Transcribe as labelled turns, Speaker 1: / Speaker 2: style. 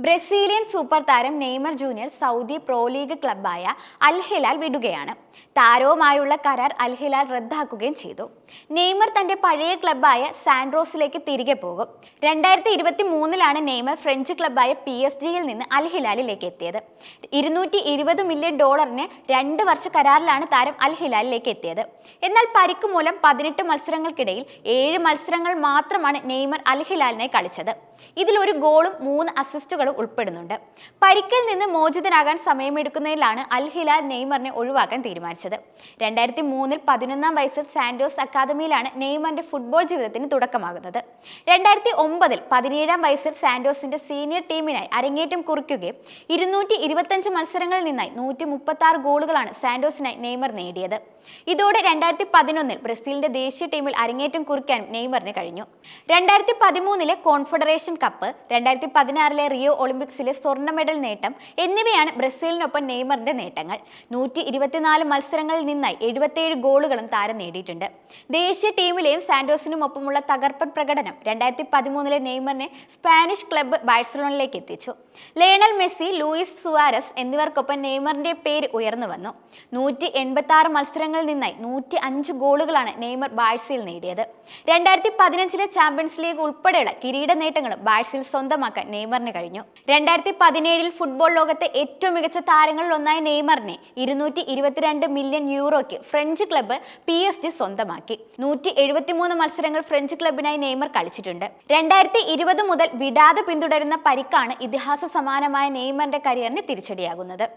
Speaker 1: Brazilian super താരം Neymar junior Saudi pro league ക്ലബ്ബായ അൽ ഹിലാൽ വിടുകയാണ്. താരവുമായുള്ള കരാർ അൽ ഹിലാൽ റദ്ദാക്കുകയും ചെയ്തു. നെയ്മർ തന്റെ പഴയ ക്ലബ്ബായ സാൻഡ്രോസിലേക്ക് തിരികെ പോകും. 2023 നെയ്മർ ഫ്രഞ്ച് ക്ലബ്ബായ PSG-യിൽ നിന്ന് അൽ ഹിലാലിലേക്ക് എത്തിയത്. $220 മില്യൺ 2 വർഷ കരാറിലാണ് താരം അൽ ഹിലാലിലേക്ക് എത്തിയത്. എന്നാൽ പരിക്ക് മൂലം 18 മത്സരങ്ങൾക്കിടയിൽ 7 മത്സരങ്ങൾ മാത്രമാണ് നെയ്മർ അൽ ഹിലാലിനായി കളിച്ചത്. ഇതിൽ ഒരു ഗോളും 3 അസിസ്റ്റുകളും ഉൾപ്പെടുന്നുണ്ട്. പരിക്കിൽ നിന്ന് മോചിതനാകാൻ സമയമെടുക്കുന്നതിലാണ് അൽ ഹിലാൽ നെയ്മറിനെ ഒഴിവാക്കാൻ തീരുമാനിച്ചത്. 2003 11-ാം വയസ്സിൽ സാന്റോസ് അക്കാദമിയിലാണ് നെയ്മറിന്റെ ഫുട്ബോൾ ജീവിതത്തിന് തുടക്കമാകുന്നത്. 2009 17-ാം വയസ്സിൽ സാന്റോസിന്റെ സീനിയർ ടീമിനായി അരങ്ങേറ്റം കുറിക്കുകയും 225 മത്സരങ്ങളിൽ നിന്നായി 136 ഗോളുകളാണ് സാന്റോസിനായി നെയ്മർ നേടിയത്. ഇതോടെ 2011 ബ്രസീലിന്റെ ദേശീയ ടീമിൽ അരങ്ങേറ്റം കുറിക്കാനും നെയ്മറിന് കഴിഞ്ഞു. 2013 കോൺഫെഡറേഷൻ കപ്പ്, 2016 റിയോ ഒളിമ്പിക്സിലെ സ്വർണ്ണ മെഡൽ നേട്ടം എന്നിവയാണ് ബ്രസീലിനൊപ്പം നെയ്മറിന്റെ നേട്ടങ്ങൾ. 124 മത്സരങ്ങളിൽ നിന്നായി 77 ഗോളുകളും താരം നേടിയിട്ടുണ്ട്. ദേശീയ ടീമിലെയും സാന്റോസിനുമൊപ്പമുള്ള തകർപ്പൻ പ്രകടനം 2013 നെയ്മറിനെ സ്പാനിഷ് ക്ലബ്ബ് ബാഴ്സലോണയിലേക്ക് എത്തിച്ചു. ലയണൽ മെസ്സി, ലൂയിസ് സുവാരസ് എന്നിവർക്കൊപ്പം നെയ്മറിന്റെ പേര് ഉയർന്നു വന്നു. 186 മത്സരങ്ങളിൽ നിന്നായി 105 ഗോളുകളാണ് നെയ്മർ ബാഴ്സയിൽ നേടിയത്. 2015 ചാമ്പ്യൻസ് ലീഗ് ഉൾപ്പെടെയുള്ള കിരീട നേട്ടങ്ങളും ബാഴ്സയിൽ സ്വന്തമാക്കാൻ നെയ്മറിന് കഴിഞ്ഞു. 2017 ഫുട്ബോൾ ലോകത്തെ ഏറ്റവും മികച്ച താരങ്ങളിൽ ഒന്നായ നെയ്മറിനെ 222 മില്യൺ യൂറോയ്ക്ക് ഫ്രഞ്ച് ക്ലബ്ബ് PSG സ്വന്തമാക്കി. 173 മത്സരങ്ങൾ ഫ്രഞ്ച് ക്ലബിനായി നെയ്മർ കളിച്ചിട്ടുണ്ട്. 2020 മുതൽ വിടാതെ പിന്തുടരുന്ന പരിക്കാണ് ഇതിഹാസ സമാനമായ നെയ്മറിന്റെ കരിയറിന് തിരിച്ചടിയാകുന്നത്.